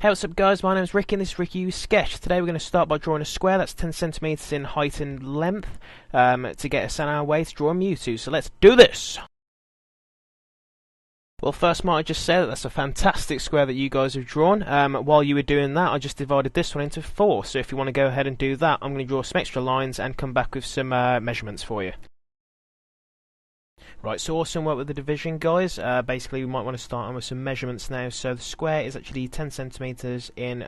Hey, what's up guys, my name is Ricky and this is Ricky's Sketch. Today we're going to start by drawing a square that's 10 centimeters in height and length to get us on our way to draw a Mewtwo, so let's do this! Well, first might I just say that that's a fantastic square that you guys have drawn. While you were doing that, I just divided this one into 4, so if you want to go ahead and do that, I'm going to draw some extra lines and come back with some measurements for you. Right, so awesome work with the division, guys. Basically, we might want to start on with some measurements now. So the square is actually 10 centimeters in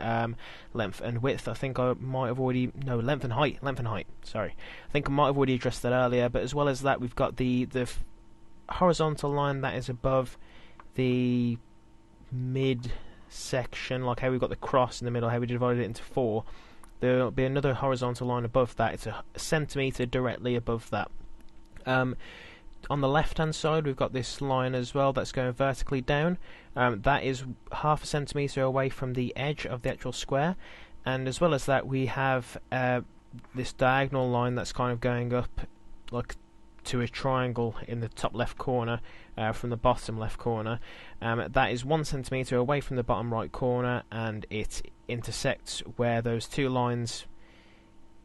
length and width. I think I might have already... No, length and height. Sorry. I think I might have already addressed that earlier. But as well as that, we've got the horizontal line that is above the mid-section, like how we've got the cross in the middle, how we divided it into 4. There will be another horizontal line above that. It's a centimeter directly above that. On the left hand side we've got this line as well that's going vertically down. That is half a centimeter away from the edge of the actual square, and as well as that we have this diagonal line that's kind of going up like to a triangle in the top left corner from the bottom left corner. That is 1 centimeter away from the bottom right corner, and it intersects where those two lines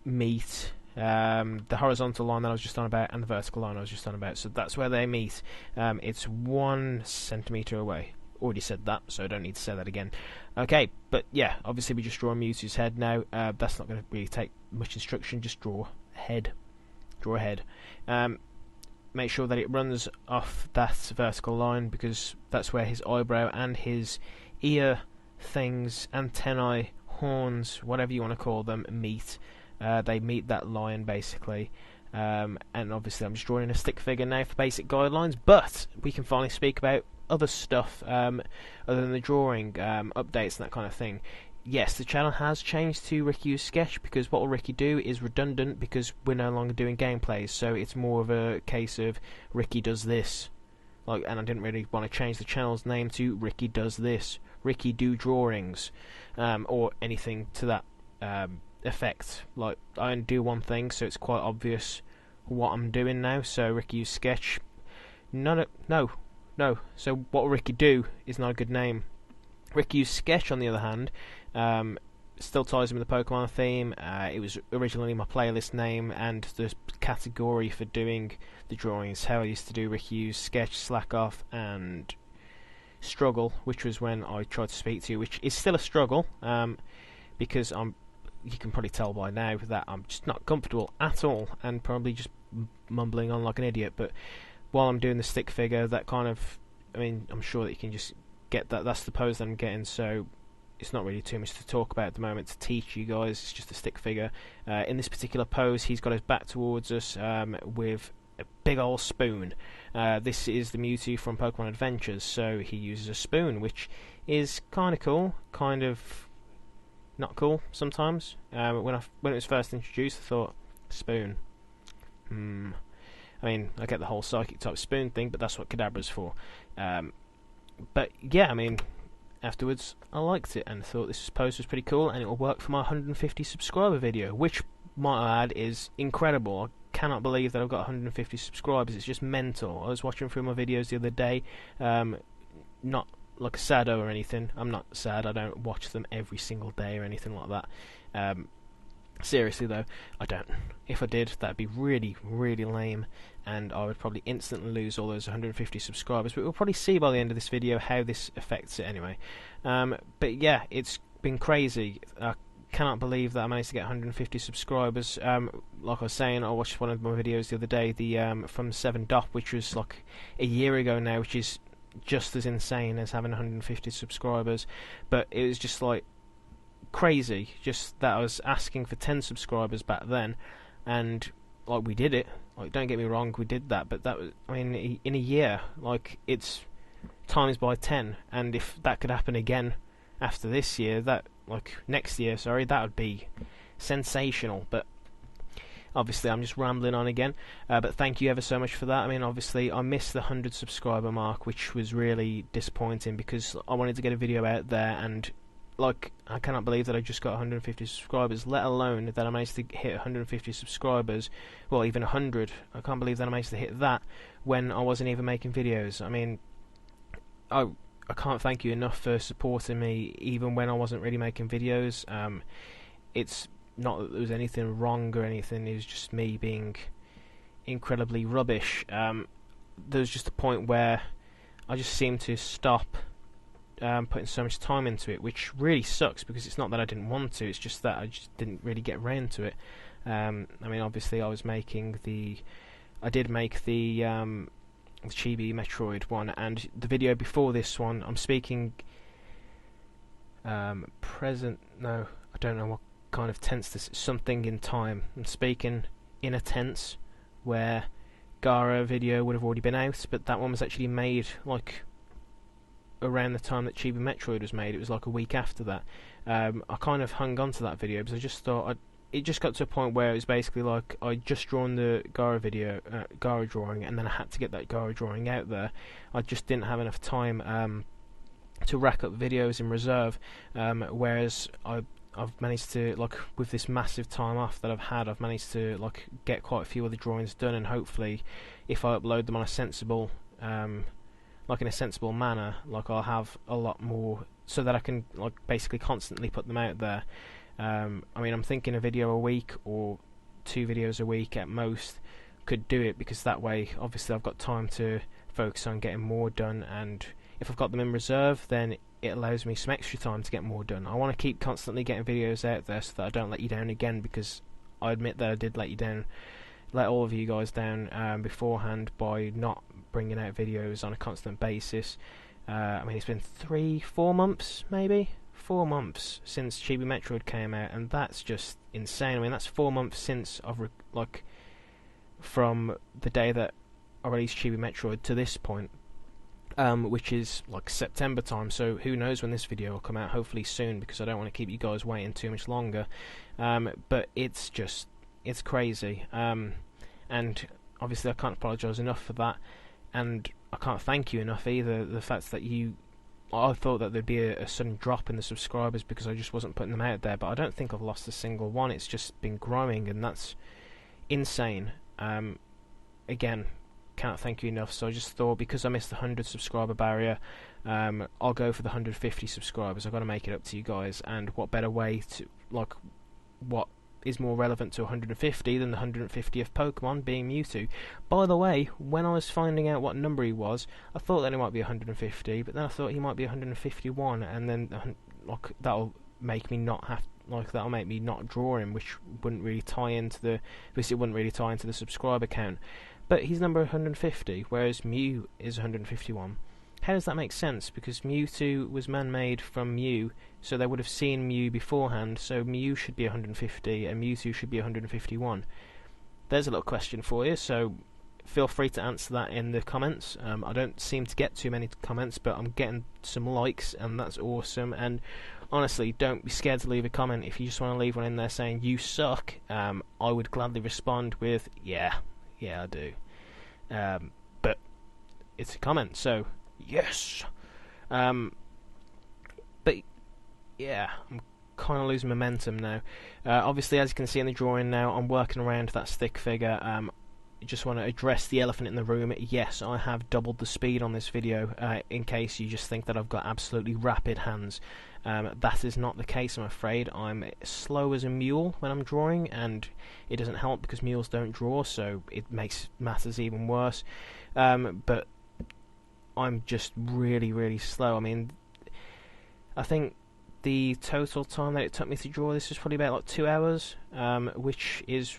meet. The horizontal line that I was just on about and the vertical line I was just on about, so that's where they meet. It's 1 centimeter away. Already said that, so I don't need to say that again. Okay, but yeah, obviously we just draw Mewtwo's head now. That's not going to really take much instruction, just draw a head. Draw a head. Make sure that it runs off that vertical line, because that's where his eyebrow and his ear things, antennae, horns, whatever you want to call them, meet. They meet that line basically, and obviously I'm just drawing a stick figure now for basic guidelines, but we can finally speak about other stuff other than the drawing, updates and that kind of thing. Yes, the channel has changed to Ricky's Sketch, because what will Ricky do is redundant because we're no longer doing gameplays, so it's more of a case of Ricky does this. And I didn't really want to change the channel's name to Ricky does this, Ricky do drawings, or anything to that effect. Like, I only do one thing, so it's quite obvious what I'm doing now. So Ricky's Sketch, no. So what will Ricky do is not a good name. Ricky's Sketch, on the other hand, still ties in with the Pokemon theme. It was originally my playlist name and the category for doing the drawings. How I used to do Ricky's Sketch, Slack Off, and Struggle, which was when I tried to speak to you, which is still a struggle, because you can probably tell by now that I'm just not comfortable at all, and probably just mumbling on like an idiot. But while I'm doing the stick figure, that kind of, I mean, I'm sure that you can just get that. That's the pose that I'm getting, so it's not really too much to talk about at the moment to teach you guys. It's just a stick figure. In this particular pose, he's got his back towards us with a big old spoon. This is the Mewtwo from Pokemon Adventures, so he uses a spoon, which is kind of cool, kind of not cool sometimes. When it was first introduced, I thought, spoon. I mean, I get the whole psychic type spoon thing, but that's what Kadabra's for. But yeah, I mean, afterwards I liked it and thought this post was pretty cool, and it will work for my 150 subscriber video, which, might I add, is incredible. I cannot believe that I've got 150 subscribers. It's just mental. I was watching through my videos the other day, not like a saddo or anything. I'm not sad, I don't watch them every single day or anything like that. Seriously though, I don't. If I did, that'd be really, really lame, and I would probably instantly lose all those 150 subscribers, but we'll probably see by the end of this video how this affects it anyway. But yeah, it's been crazy. I cannot believe that I managed to get 150 subscribers. Like I was saying, I watched one of my videos the other day, the from 7 Dop, which was like a year ago now, which is just as insane as having 150 subscribers, but it was just like crazy, just that I was asking for 10 subscribers back then, and like we did it. Like, don't get me wrong, we did that, but that was, I mean, in a year, like, it's times by 10, and if that could happen again after this year, that, like, next year, sorry, that would be sensational. But obviously I'm just rambling on again, but thank you ever so much for that. I mean, obviously I missed the 100 subscriber mark, which was really disappointing, because I wanted to get a video out there, and like, I cannot believe that I just got 150 subscribers, let alone that I managed to hit 150 subscribers, well, even 100. I can't believe that I managed to hit that when I wasn't even making videos. I mean, I I can't thank you enough for supporting me even when I wasn't really making videos. It's not that there was anything wrong or anything, it was just me being incredibly rubbish. There was just a point where I just seemed to stop putting so much time into it, which really sucks, because it's not that I didn't want to, it's just that I just didn't really get around to it. I mean, obviously I did make the Chibi Metroid one, and the video before this one, I'm speaking present, no, I don't know what kind of tense this is, something in time. I'm speaking in a tense where Gara video would have already been out, but that one was actually made like around the time that Chibi Metroid was made. It was like a week after that. I kind of hung on to that video because I just thought it just got to a point where it was basically like I'd just drawn the Gara video, Gara drawing, and then I had to get that Gara drawing out there. I just didn't have enough time to rack up videos in reserve, whereas I've managed to, like, with this massive time off that I've had, I've managed to like get quite a few other drawings done, and hopefully if I upload them on a sensible like in a sensible manner, like I'll have a lot more so that I can like basically constantly put them out there. I mean, I'm thinking a video a week or 2 videos a week at most could do it, because that way obviously I've got time to focus on getting more done, and if I've got them in reserve then it allows me some extra time to get more done. I want to keep constantly getting videos out there so that I don't let you down again, because I admit that I did let all of you guys down beforehand by not bringing out videos on a constant basis. I mean, it's been 4 months, maybe 4 months since Chibi Metroid came out, and that's just insane. I mean, that's 4 months since I've from the day that I released Chibi Metroid to this point, which is like September time. So who knows when this video will come out? Hopefully soon, because I don't want to keep you guys waiting too much longer. But it's crazy, and obviously I can't apologise enough for that, and I can't thank you enough either. The fact that I thought that there'd be a sudden drop in the subscribers because I just wasn't putting them out there, but I don't think I've lost a single one. It's just been growing, and that's insane. Again, can't thank you enough. So I just thought, because I missed the 100 subscriber barrier, I'll go for the 150 subscribers. I've got to make it up to you guys, and what better way to, like, what is more relevant to 150 than the 150th Pokemon being Mewtwo. By the way, when I was finding out what number he was, I thought that he might be 150, but then I thought he might be 151, and then like that'll make me not draw him, which wouldn't really tie into the subscriber count. But he's number 150, whereas Mew is 151. How does that make sense? Because Mewtwo was man-made from Mew, so they would have seen Mew beforehand, so Mew should be 150 and Mewtwo should be 151. There's a little question for you, so feel free to answer that in the comments. I don't seem to get too many comments, but I'm getting some likes, and that's awesome. And honestly, don't be scared to leave a comment. If you just want to leave one in there saying you suck, I would gladly respond with yeah I do. But it's a comment, so yes. But yeah, I'm kind of losing momentum now. Obviously, as you can see in the drawing now, I'm working around that stick figure. I just want to address the elephant in the room. Yes, I have doubled the speed on this video, in case you just think that I've got absolutely rapid hands. That is not the case, I'm afraid. I'm slow as a mule when I'm drawing, and it doesn't help because mules don't draw, so it makes matters even worse. But I'm just really slow. I mean, I think the total time that it took me to draw this was probably about like 2 hours, which is,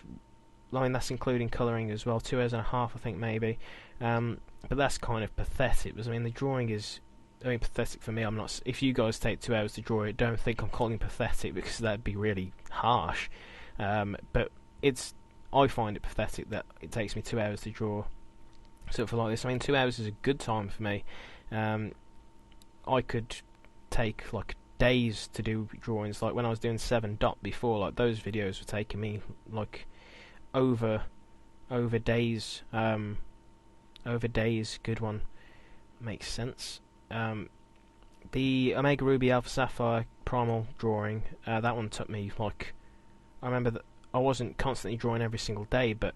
I mean, that's including colouring as well, 2 hours and a half, I think, maybe. But that's kind of pathetic, because I mean, the drawing is, I mean, pathetic for me. I'm not. If you guys take 2 hours to draw it, don't think I'm calling pathetic, because that'd be really harsh. But I find it pathetic that it takes me 2 hours to draw something like this. I mean, 2 hours is a good time for me. I could take like days to do drawings. Like when I was doing 7 Dot before, like those videos were taking me like over days. Over days. Good one. Makes sense. The Omega Ruby Alpha Sapphire Primal drawing, that one took me like, I remember that I wasn't constantly drawing every single day, but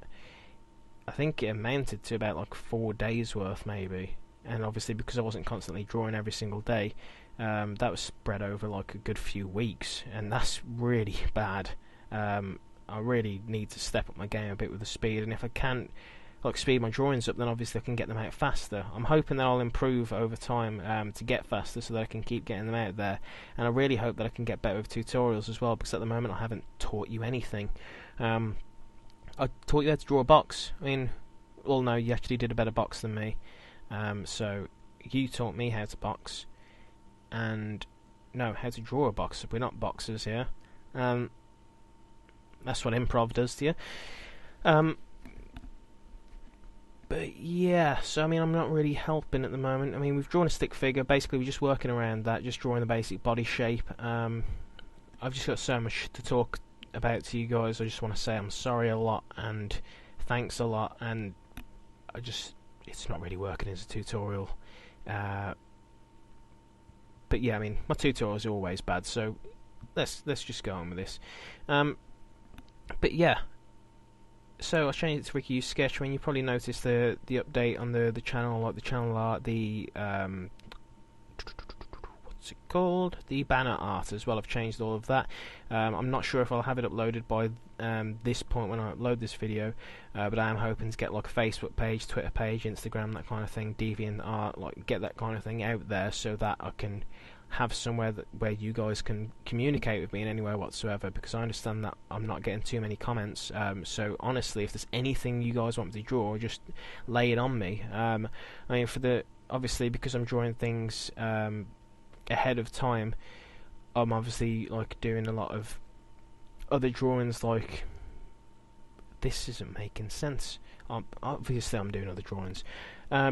I think it amounted to about like 4 days worth maybe. and obviously because I wasn't constantly drawing every single day, that was spread over like a good few weeks, and that's really bad. I really need to step up my game a bit with the speed, and if I can like speed my drawings up, then obviously I can get them out faster. I'm hoping that I'll improve over time to get faster so that I can keep getting them out there, and I really hope that I can get better with tutorials as well, because at the moment I haven't taught you anything. I taught you how to draw a box. I mean, well, no, you actually did a better box than me. So you taught me how to box, and no, how to draw a box. We're not boxers here. That's what improv does to you. But yeah, so I mean, I'm not really helping at the moment. I mean, we've drawn a stick figure. Basically, we're just working around that, just drawing the basic body shape. I've just got so much to talk about to you guys. I just want to say I'm sorry a lot, and thanks a lot, and it's not really working as a tutorial. But yeah, I mean, my tutorials are always bad, so let's just go on with this. But yeah, so I changed it to Ricky U's Sketch. I mean, you probably noticed the update on the channel, like the channel art, the what's it called? The banner art as well. I've changed all of that. I'm not sure if I'll have it uploaded by this point when I upload this video, but I am hoping to get like a Facebook page, Twitter page, Instagram, that kind of thing, DeviantArt, like get that kind of thing out there so that I can have somewhere where you guys can communicate with me in any way whatsoever, because I understand that I'm not getting too many comments. So honestly, if there's anything you guys want me to draw, just lay it on me. I mean, obviously because I'm drawing things ahead of time, I'm obviously like doing a lot of other drawings. Like, this isn't making sense. Obviously I'm doing other drawings.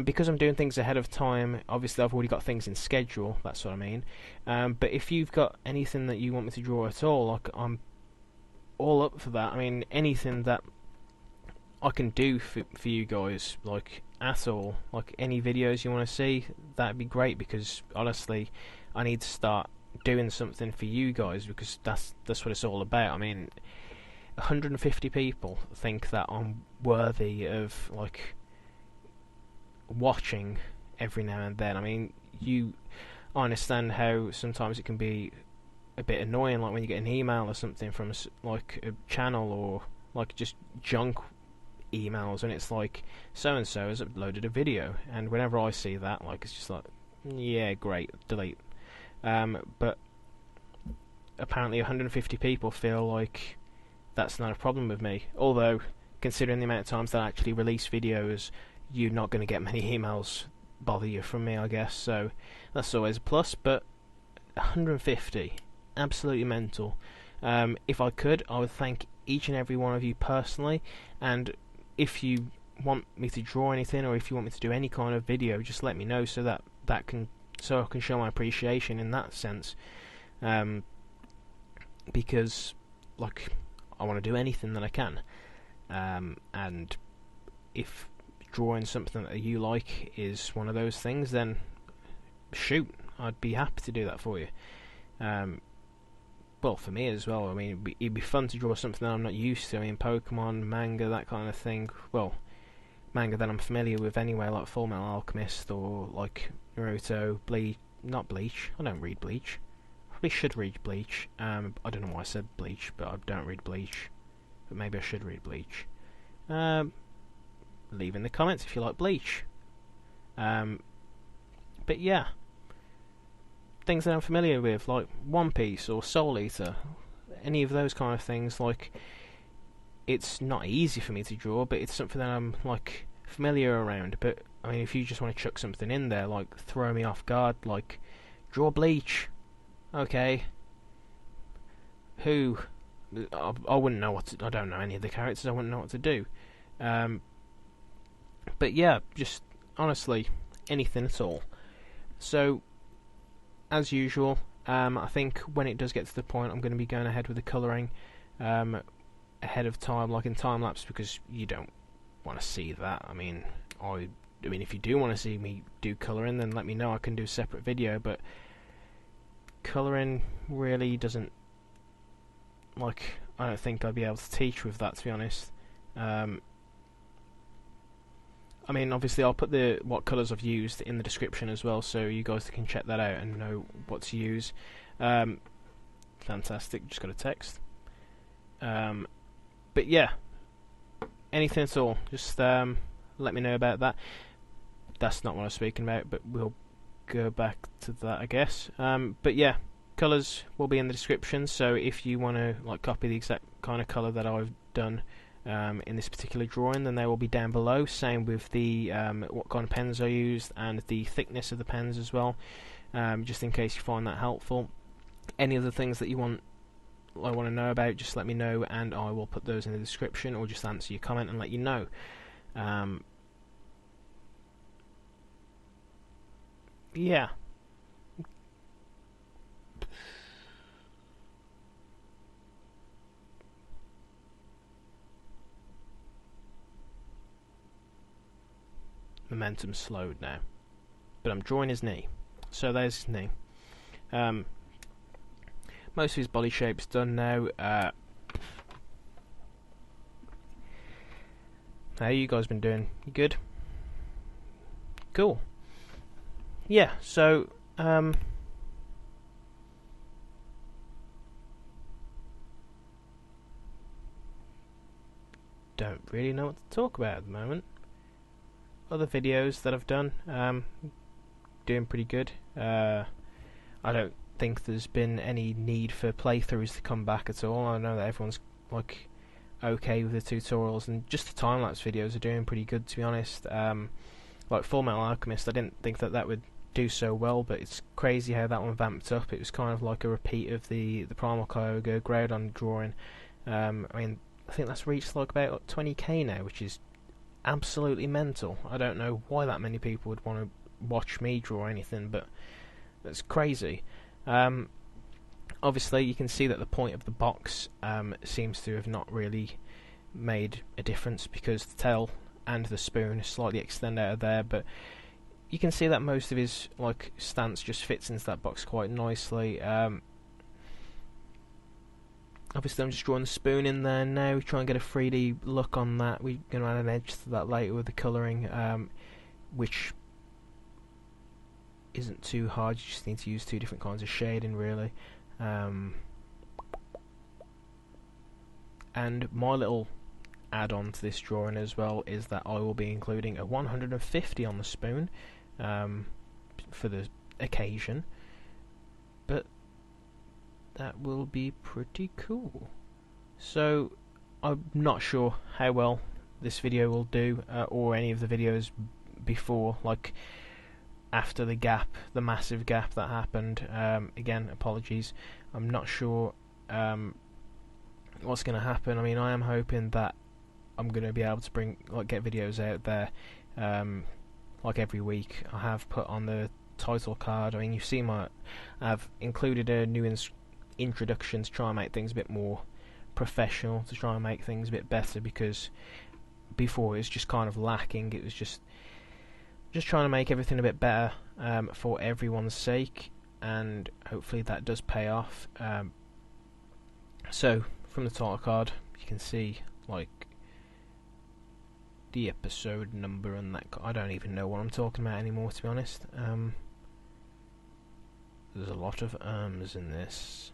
Because I'm doing things ahead of time, obviously I've already got things in schedule, that's what I mean. But if you've got anything that you want me to draw at all, like, I'm all up for that. I mean, anything that I can do for you guys, like, at all, like any videos you want to see, that'd be great, because honestly I need to start doing something for you guys, because that's what it's all about. I mean, 150 people think that I'm worthy of like watching every now and then. I mean, I understand how sometimes it can be a bit annoying, like when you get an email or something from like a channel, or like just junk emails, and it's like so and so has uploaded a video, and whenever I see that, like, it's just like, yeah, great, delete. But apparently 150 people feel like that's not a problem with me, although considering the amount of times that I actually release videos, you're not going to get many emails bother you from me, I guess, so that's always a plus. But 150, absolutely mental. If I could, I would thank each and every one of you personally, and if you want me to draw anything, or if you want me to do any kind of video, just let me know, so that I can show my appreciation in that sense. Because like, I want to do anything that I can, and if drawing something that you like is one of those things, then shoot, I'd be happy to do that for you. Well, for me as well. I mean, it'd be fun to draw something that I'm not used to. I mean, Pokémon, manga, that kind of thing. Well, manga that I'm familiar with anyway, like Full Metal Alchemist, or like Naruto, not Bleach. I don't read Bleach. Probably should read Bleach. I don't know why I said Bleach, but I don't read Bleach. But maybe I should read Bleach. Leave in the comments if you like Bleach. But yeah, things that I'm familiar with, like One Piece or Soul Eater, any of those kind of things. Like, it's not easy for me to draw, but it's something that I'm like familiar around. But I mean, if you just want to chuck something in there, like throw me off guard, like draw Bleach, okay, who? I wouldn't know what to, I don't know any of the characters, I wouldn't know what to do. But yeah, just honestly, anything at all. So, as usual, I think when it does get to the point, I'm going to be going ahead with the colouring ahead of time, like in time lapse, because you don't want to see that. I mean, if you do want to see me do colouring, then let me know. I can do a separate video. But colouring really doesn't, like, I don't think I'd be able to teach with that, to be honest. I mean, obviously I'll put the what colours I've used in the description as well, so you guys can check that out and know what to use. Fantastic, just got a text. But yeah, anything at all, just let me know about that. That's not what I was speaking about, but we'll go back to that, I guess. But yeah, colours will be in the description, so if you want to like copy the exact kind of colour that I've done in this particular drawing, then they will be down below. Same with the what kind of pens I used and the thickness of the pens as well, just in case you find that helpful. Any other things that you want to know about, just let me know and I will put those in the description, or just answer your comment and let you know. Yeah. Momentum slowed now, but I'm drawing his knee, so there's his knee. Most of his body shape's done now. How you guys been doing? You good? Cool. Yeah, so don't really know what to talk about at the moment. Other videos that I've done, doing pretty good. I don't think there's been any need for playthroughs to come back at all. I know that everyone's like okay with the tutorials, and just the time-lapse videos are doing pretty good, to be honest. Like Full Metal Alchemist, I didn't think that would do so well, but it's crazy how that one vamped up. It was kind of like a repeat of the Primal Kyogre Groudon drawing. I mean, I think that's reached like about 20k now, which is absolutely mental. I don't know why that many people would want to watch me draw anything, but that's crazy. Obviously you can see that the point of the box seems to have not really made a difference, because the tail and the spoon slightly extend out of there, but you can see that most of his like stance just fits into that box quite nicely. Obviously I'm just drawing the spoon in there now, try and get a 3D look on that. We're going to add an edge to that later with the colouring, which isn't too hard. You just need to use two different kinds of shading really. And my little add-on to this drawing as well is that I will be including a 150 on the spoon for the occasion, but that will be pretty cool. So I'm not sure how well this video will do, or any of the videos before, like after the gap, the massive gap that happened. Again, apologies. I'm not sure what's going to happen. I mean, I am hoping that I'm going to be able to get videos out there like every week. I have put on the title card, I mean, you've seen I've included a new introduction to try and make things a bit more professional, to try and make things a bit better, because before it was just kind of lacking. It was just trying to make everything a bit better for everyone's sake, and hopefully that does pay off. So from the title card you can see like the episode number and that. I don't even know what I'm talking about anymore, to be honest. There's a lot of in this.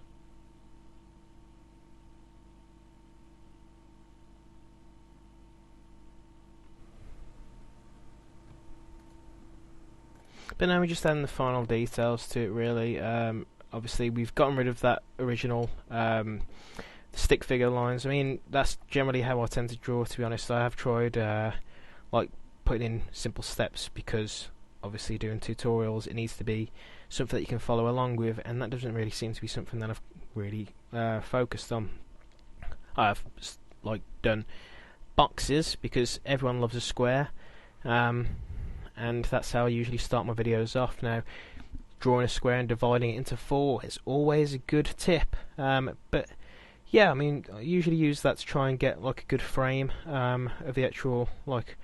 But now we're just adding the final details to it really. Obviously we've gotten rid of that original stick figure lines. I mean, that's generally how I tend to draw, to be honest. I have tried like putting in simple steps, because obviously doing tutorials it needs to be something that you can follow along with, and that doesn't really seem to be something that I've really focused on. I've like done boxes because everyone loves a square, and that's how I usually start my videos off. Now, drawing a square and dividing it into 4 is always a good tip, but yeah, I mean, I usually use that to try and get like a good frame of the actual, like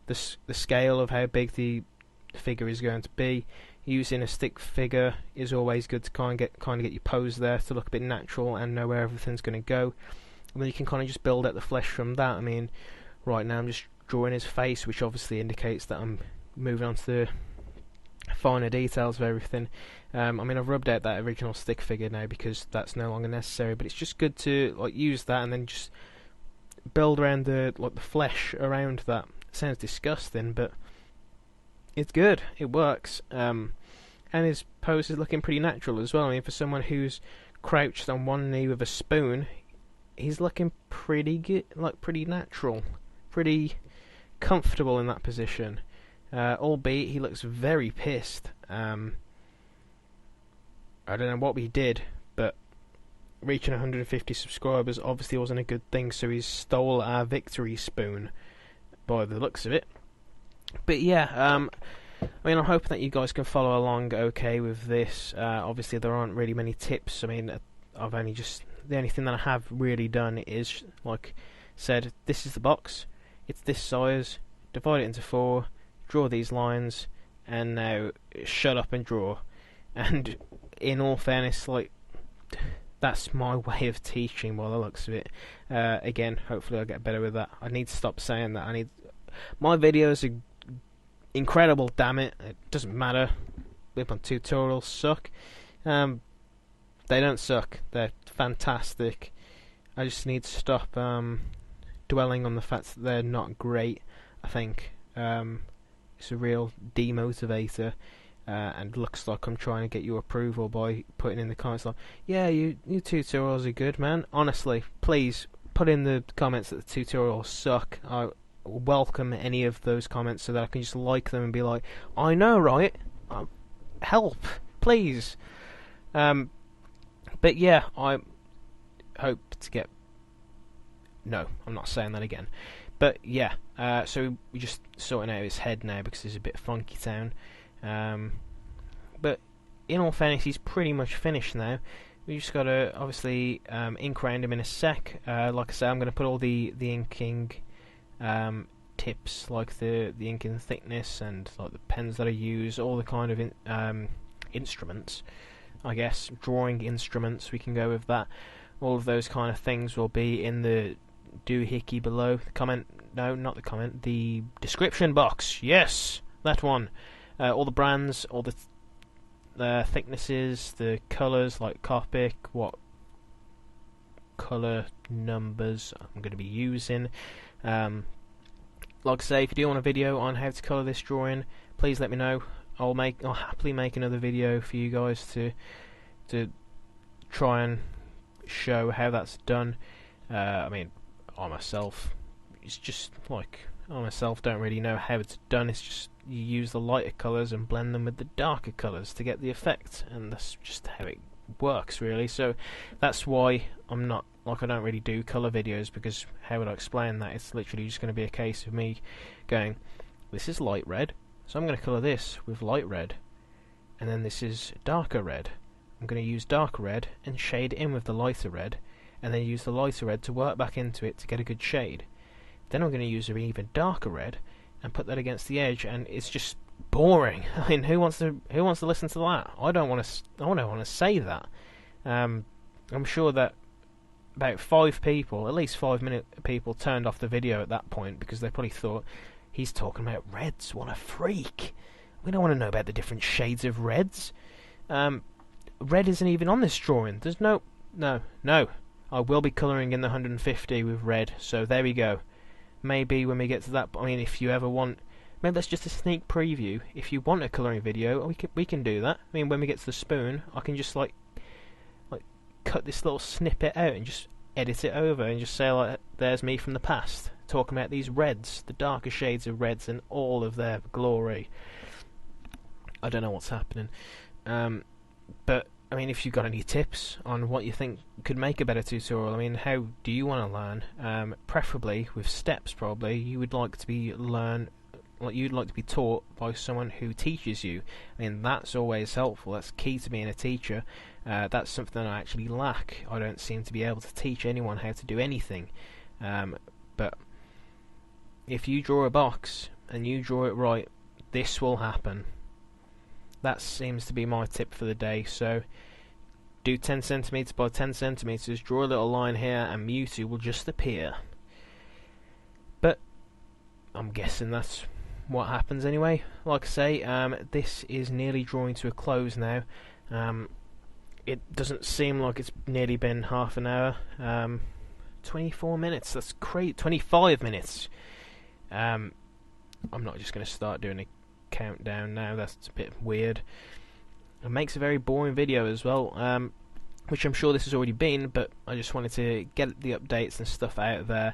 the scale of how big the figure is going to be. Using a stick figure is always good to kind of get your pose there to look a bit natural and know where everything's going to go, and then you can kind of just build out the flesh from that. I mean, right now I'm just drawing his face, which obviously indicates that I'm moving on to the finer details of everything. I mean, I've rubbed out that original stick figure now because that's no longer necessary, but it's just good to like use that and then just build around the flesh around that. It sounds disgusting, but it's good. It works. And his pose is looking pretty natural as well. I mean, for someone who's crouched on one knee with a spoon, he's looking pretty good, like pretty natural, pretty comfortable in that position. Albeit he looks very pissed. I don't know what he did, but reaching 150 subscribers obviously wasn't a good thing, so he stole our victory spoon by the looks of it. But yeah, I mean, I'm hoping that you guys can follow along okay with this. Obviously there aren't really many tips. I mean, I've only just, the only thing that I have really done is, like said, this is the box, it's this size, divide it into 4, draw these lines, and now shut up and draw. And in all fairness, like, that's my way of teaching by the looks of it. Again, hopefully I'll get better with that. I need to stop saying that. My videos are incredible, damn it. It doesn't matter if my tutorials suck. They don't suck. They're fantastic. I just need to stop dwelling on the fact that they're not great, I think. It's a real demotivator. And looks like I'm trying to get your approval by putting in the comments like, yeah, your tutorials are good, man. Honestly, please put in the comments that the tutorials suck. I welcome any of those comments so that I can just like them and be like, I know, right? Help, please. But yeah, I hope to get... No, I'm not saying that again. But yeah, so we're just sorting out his head now because he's a bit funky town. But in all fairness, he's pretty much finished now. We just got to obviously ink around him in a sec. Like I say, I'm going to put all the inking tips, like the inking thickness and like the pens that I use, all the kind of instruments, I guess, drawing instruments. We can go with that. All of those kind of things will be in the doohickey below. The comment, no, not the comment, the description box. Yes, that one. All the brands, all the thicknesses, the colours, like Copic, what colour numbers I'm going to be using. Like I say, if you do want a video on how to colour this drawing, please let me know. I'll happily make another video for you guys to try and show how that's done. I mean, I myself don't really know how it's done. It's just you use the lighter colours and blend them with the darker colours to get the effect, and that's just how it works, really. So that's why I don't really do colour videos, because how would I explain that? It's literally just going to be a case of me going, this is light red, so I'm going to colour this with light red, and then this is darker red. I'm going to use darker red and shade it in with the lighter red, and then use the lighter red to work back into it to get a good shade. Then I'm going to use an even darker red and put that against the edge, and it's just boring. I mean, who wants to listen to that? I don't want to say that. I'm sure that about 5 people, at least 5 people, turned off the video at that point because they probably thought, he's talking about reds. What a freak! We don't want to know about the different shades of reds. Red isn't even on this drawing. There's no. I will be colouring in the 150 with red. So there we go. Maybe when we get to that, I mean, if you ever want, maybe that's just a sneak preview. If you want a colouring video, we can do that. I mean, when we get to the spoon, I can just like cut this little snippet out and just edit it over and just say like, there's me from the past talking about these reds, the darker shades of reds and all of their glory. I don't know what's happening, but I mean, if you've got any tips on what you think could make a better tutorial, I mean, how do you want to learn? Preferably with steps, probably. You'd like to be taught by someone who teaches you. I mean, that's always helpful. That's key to being a teacher. That's something I actually lack. I don't seem to be able to teach anyone how to do anything. But if you draw a box and you draw it right, this will happen. That seems to be my tip for the day. So do 10 centimeters by 10 centimeters, draw a little line here, and Mewtwo will just appear. But I'm guessing that's what happens anyway. Like I say, this is nearly drawing to a close now. It doesn't seem like it's nearly been half an hour. 24 minutes, that's great. 25 minutes. I'm not just going to start doing a countdown now, that's a bit weird. It makes a very boring video as well, which I'm sure this has already been, but I just wanted to get the updates and stuff out there.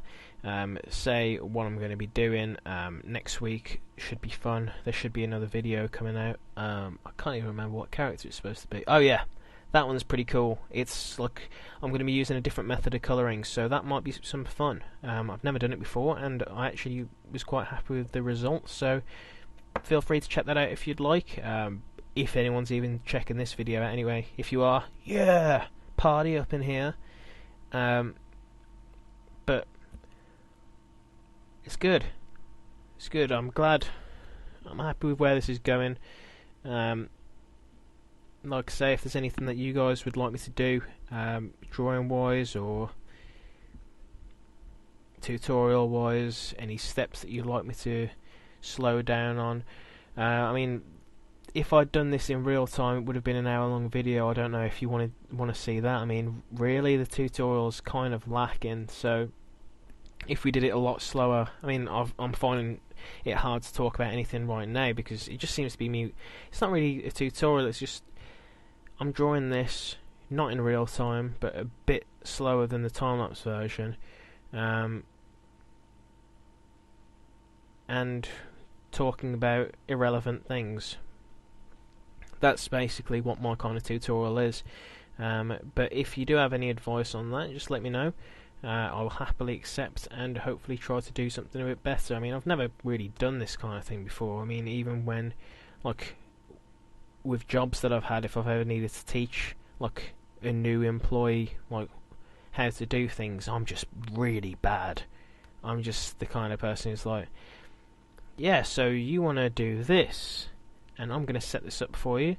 Say what I'm going to be doing. Next week should be fun. There should be another video coming out. I can't even remember what character it's supposed to be. Oh yeah, that one's pretty cool. It's like I'm going to be using a different method of colouring, so that might be some fun. I've never done it before, and I actually was quite happy with the results, so feel free to check that out if you'd like. If anyone's even checking this video out anyway. If you are, yeah, party up in here. But it's good. It's good. I'm glad. I'm happy with where this is going. Like I say, if there's anything that you guys would like me to do, drawing wise or tutorial wise, any steps that you'd like me to slow down on. I mean, if I'd done this in real time, it would have been an hour-long video. I don't know if you want to see that. I mean, really, the tutorial's kind of lacking. So, if we did it a lot slower, I mean, I'm finding it hard to talk about anything right now because it just seems to be me. It's not really a tutorial. It's just I'm drawing this not in real time, but a bit slower than the time-lapse version, and talking about irrelevant things. That's basically what my kind of tutorial is. But if you do have any advice on that, just let me know. I'll happily accept and hopefully try to do something a bit better. I mean, I've never really done this kind of thing before. I mean, even when, like, with jobs that I've had, if I've ever needed to teach, like, a new employee, like, how to do things, I'm just really bad. I'm just the kind of person who's like, yeah, so you want to do this, and I'm going to set this up for you,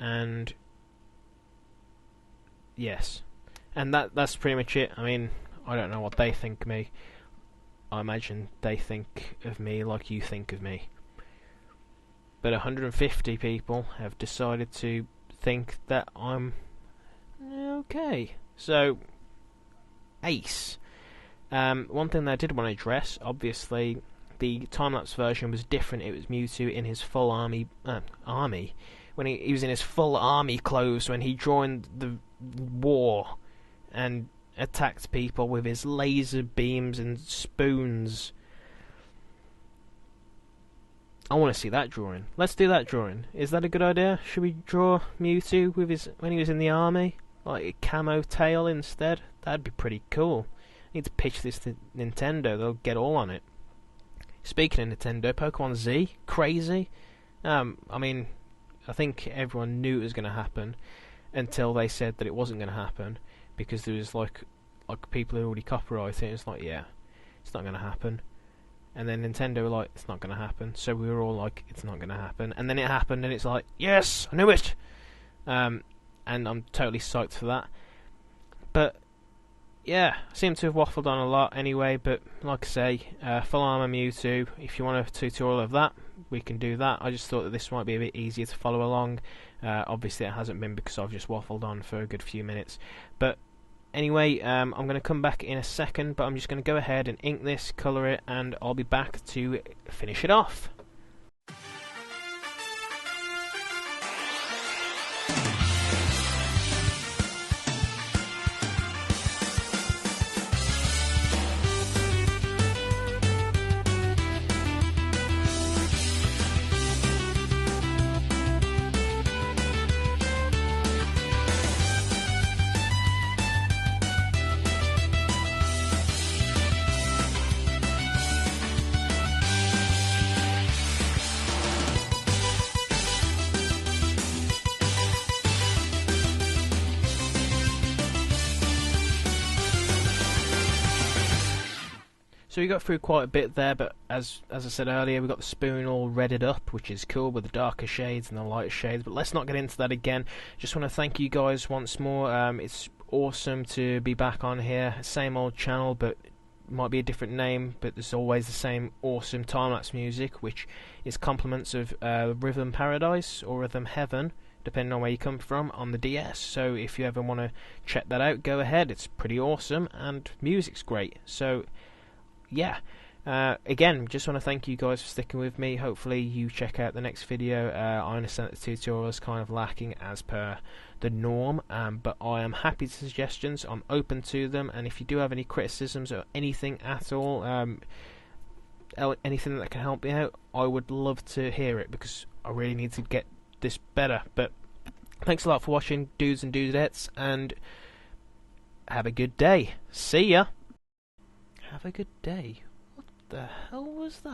and yes, and that's pretty much it. I mean, I don't know what they think of me. I imagine they think of me like you think of me. But 150 people have decided to think that I'm okay. So, ace. One thing that I did want to address, obviously, the time-lapse version was different. It was Mewtwo in his full army, when he was in his full army clothes when he joined the war and attacked people with his laser beams and spoons. I want to see that drawing. Let's do that drawing. Is that a good idea? Should we draw Mewtwo with his when he was in the army, like a camo tail instead? That'd be pretty cool. I need to pitch this to Nintendo. They'll get all on it. Speaking of Nintendo, Pokemon Z, crazy. I mean, I think everyone knew it was going to happen until they said that it wasn't going to happen because there was like people who already copyrighted it. It's like, yeah, it's not going to happen. And then Nintendo were like, it's not going to happen. So we were all like, it's not going to happen. And then it happened, and it's like, yes, I knew it. And I'm totally psyched for that. But yeah, I seem to have waffled on a lot anyway, but like I say, Full Armor Mewtwo, if you want a tutorial of that, we can do that. I just thought that this might be a bit easier to follow along. Obviously it hasn't been because I've just waffled on for a good few minutes. But anyway, I'm going to come back in a second, but I'm just going to go ahead and ink this, colour it, and I'll be back to finish it off. So we got through quite a bit there, but as I said earlier, we got the spoon all redded up, which is cool with the darker shades and the lighter shades. But let's not get into that again. Just want to thank you guys once more. It's awesome to be back on here. Same old channel, but might be a different name, but there's always the same awesome time-lapse music, which is compliments of Rhythm Paradise or Rhythm Heaven, depending on where you come from, on the DS. So if you ever want to check that out, go ahead. It's pretty awesome, and music's great. So yeah, again, just want to thank you guys for sticking with me. Hopefully you check out the next video. I understand that the tutorial is kind of lacking as per the norm, but I am happy to suggestions. I'm open to them, and if you do have any criticisms or anything at all, anything that can help me out, I would love to hear it, because I really need to get this better. But thanks a lot for watching, dudes and dudettes, and have a good day. See ya. Have a good day. What the hell was that?